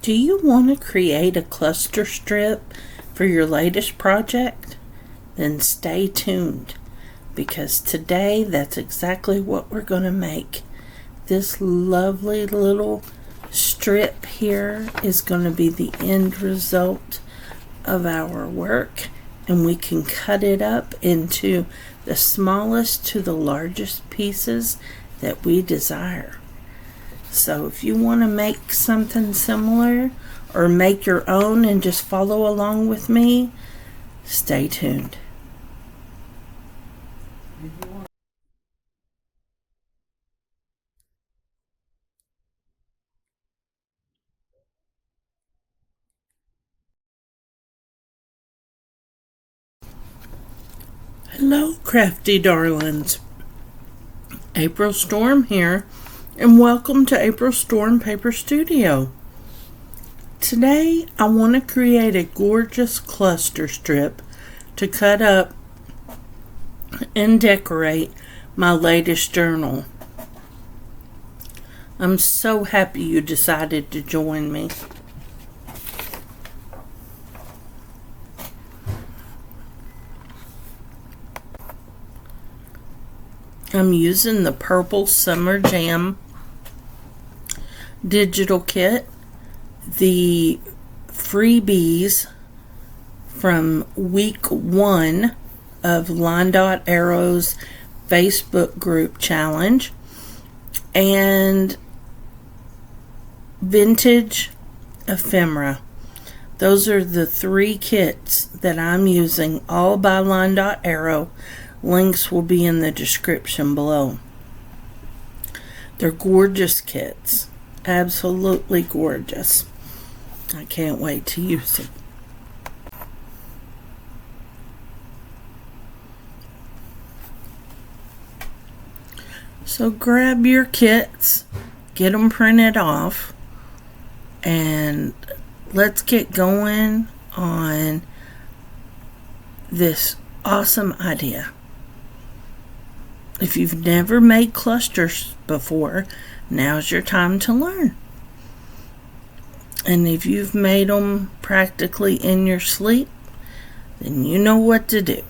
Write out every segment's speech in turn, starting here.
Do you want to create a cluster strip for your latest project? Then stay tuned, because today that's exactly what we're going to make. This lovely little strip here is going to be the end result of our work, and we can cut it up into the smallest to the largest pieces that we desire. So if you want to make something similar or make your own and just follow along with me, stay tuned. Hello, crafty darlings. April Storm here, and welcome to April Storm Paper Studio. Today I want to create a gorgeous cluster strip to cut up and decorate my latest journal. I'm so happy you decided to join me. I'm using the Purple Summer Jam digital kit, the freebies from week 1 of LineDotArrow's Facebook group challenge, and vintage ephemera. Those are the 3 kits that I'm using, all by LineDotArrow. Links will be in the description below. They're gorgeous kits. Absolutely gorgeous. I can't wait to use them. So grab your kits, get them printed off, and let's get going on this awesome idea. If you've never made clusters before, now's your time to learn. And if you've made them practically in your sleep, then you know what to do.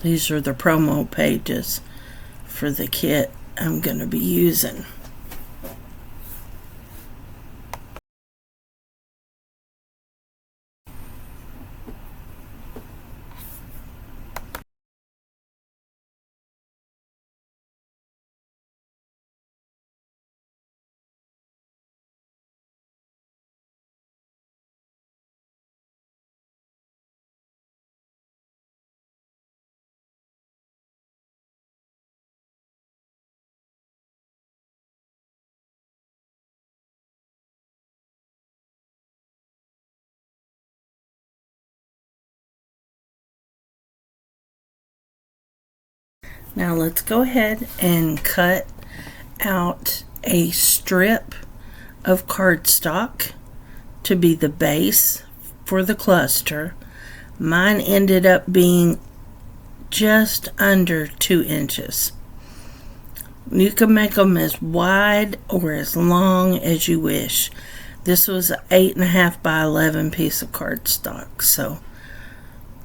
These are the promo pages for the kit I'm going to be using. Now let's go ahead and cut out a strip of cardstock to be the base for the cluster. Mine ended up being just under 2 inches. You can make them as wide or as long as you wish. This was an 8.5 by 11 piece of cardstock, so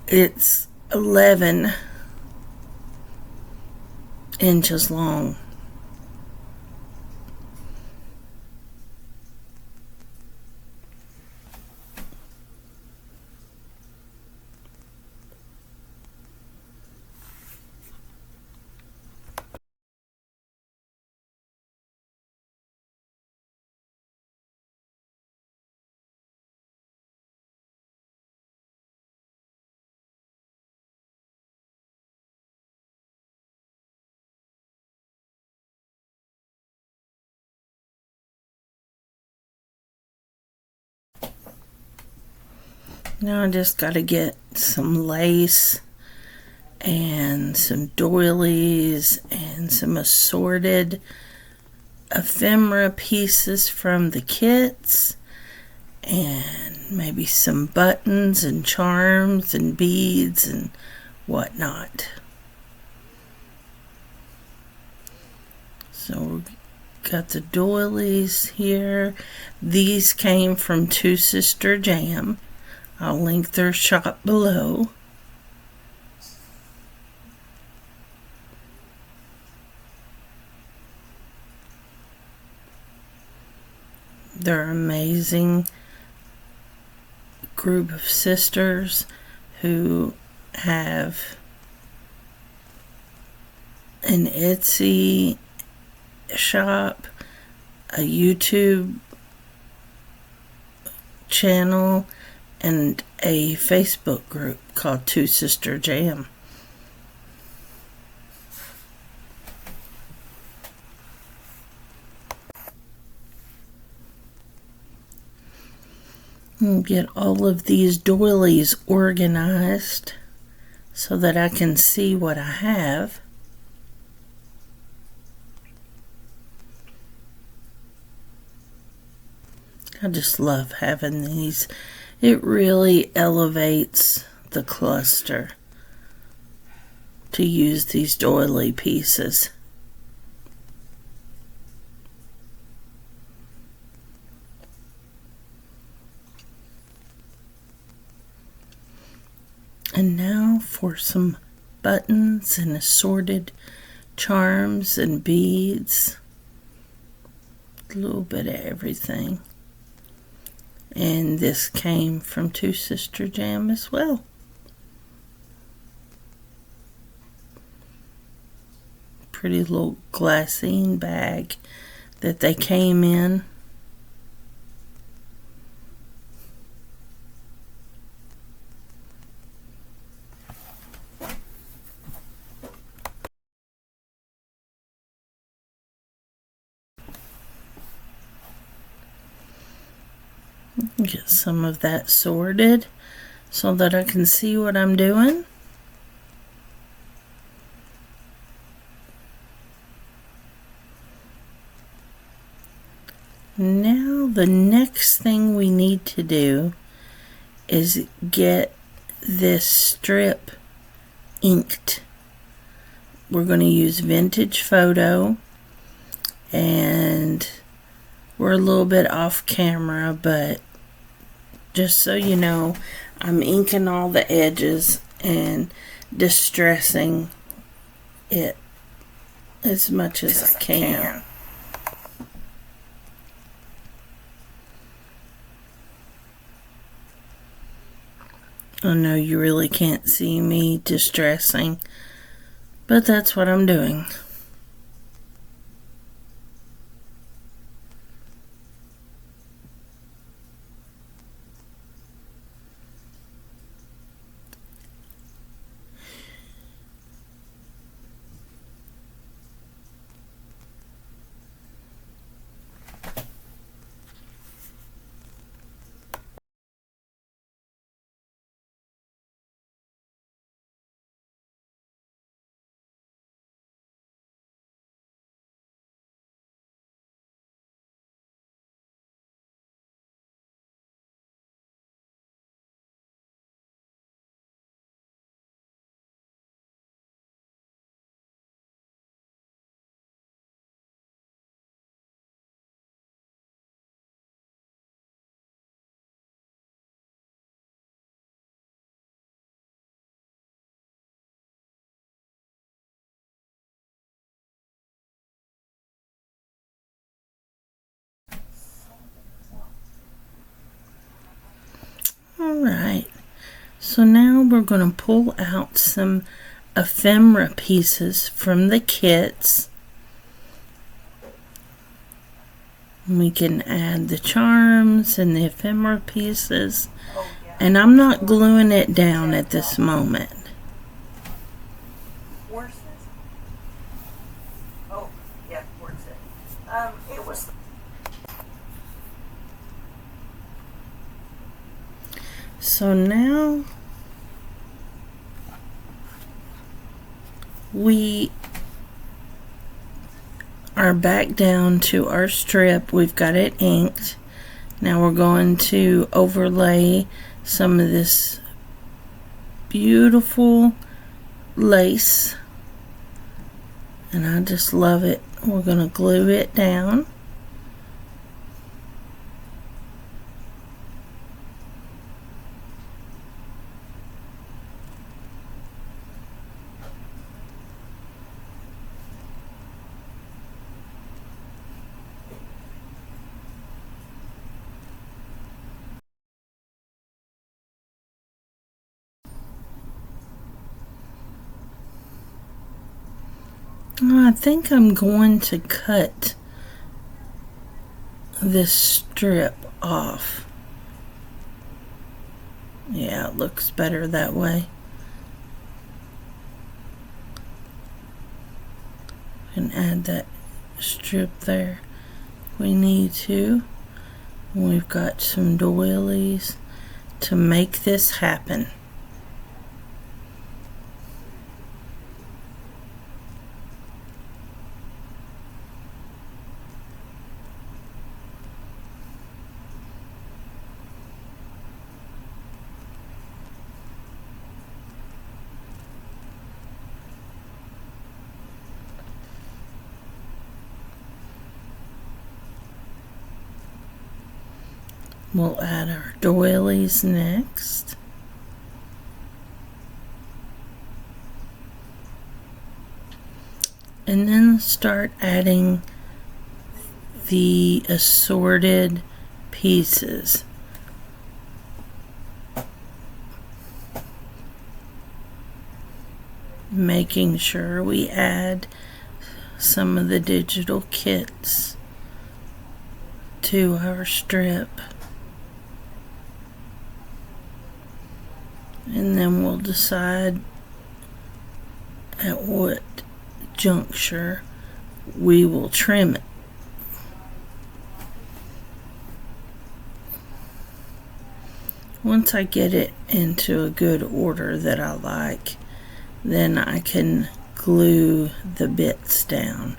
it's 11 inches long. Now I just got to get some lace and some doilies and some assorted ephemera pieces from the kits, and maybe some buttons and charms and beads and whatnot. So we've got the doilies here. These came from Two Sister Jam. I'll link their shop below. They're amazing group of sisters who have an Etsy shop, a YouTube channel, and a Facebook group called Two Sister Jam. I'll get all of these doilies organized so that I can see what I have. I just love having these. It really elevates the cluster to use these doily pieces. And now for some buttons and assorted charms and beads. A little bit of everything. And this came from Two Sister Jam as well. Pretty little glassine bag that they came in. Get some of that sorted so that I can see what I'm doing. Now the next thing we need to do is get this strip inked. We're going to use Vintage Photo, and we're a little bit off camera, but just so you know, I'm inking all the edges and distressing it as much as I can. I know you really can't see me distressing, but that's what I'm doing. Alright, so now we're going to pull out some ephemera pieces from the kits. We can add the charms and the ephemera pieces, and I'm not gluing it down at this moment. So now we are back down to our strip. We've got it inked. Now we're going to overlay some of this beautiful lace, and I just love it we're going to glue it down. I think I'm going to cut this strip off. Yeah, it looks better that way. And add that strip there if we need to. We've got some doilies to make this happen. We'll add our doilies next. And then start adding the assorted pieces. Making sure we add some of the digital kits to our strip. And then we'll decide at what juncture we will trim it. Once I get it into a good order that I like, then I can glue the bits down.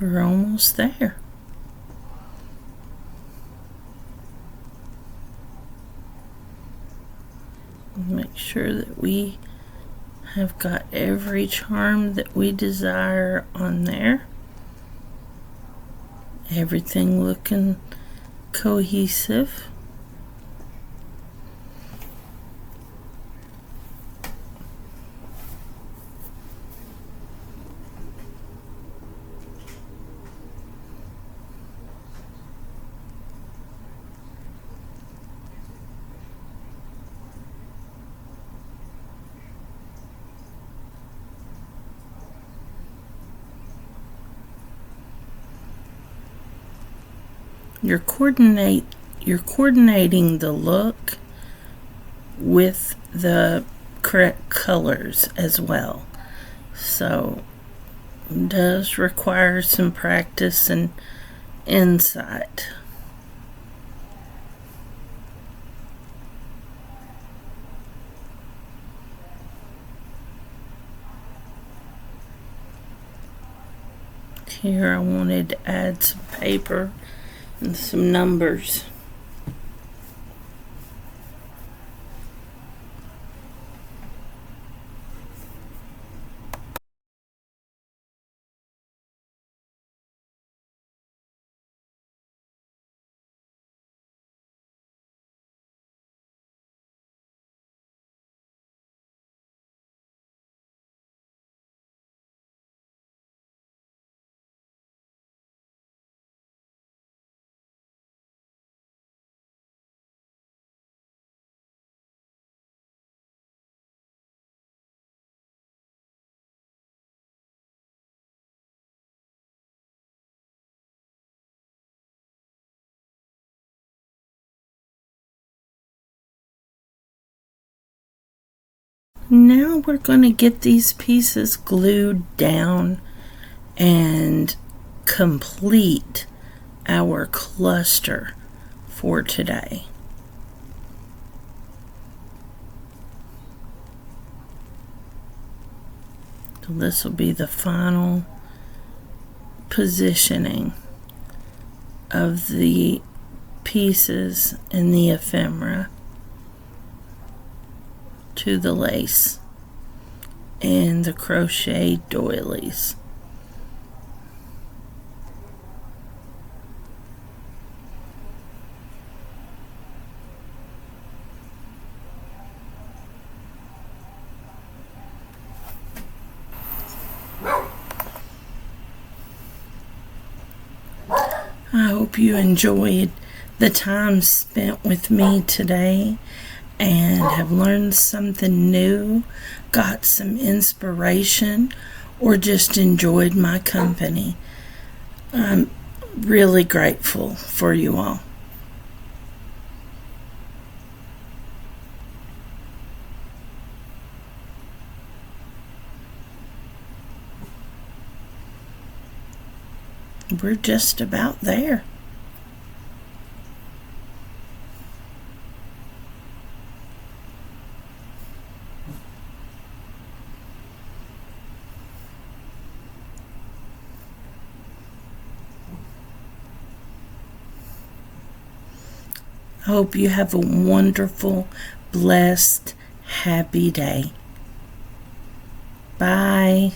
We're almost there. Make sure that we have got every charm that we desire on there. Everything looking cohesive. You're coordinating the look with the correct colors as well. So it does require some practice and insight. Here I wanted to add some paper and some numbers. Now we're going to get these pieces glued down and complete our cluster for today. So this will be the final positioning of the pieces in the ephemera to the lace and the crochet doilies. I hope you enjoyed the time spent with me today and have learned something new, got some inspiration, or just enjoyed my company. I'm really grateful for you all. We're just about there. I hope you have a wonderful, blessed, happy day. Bye.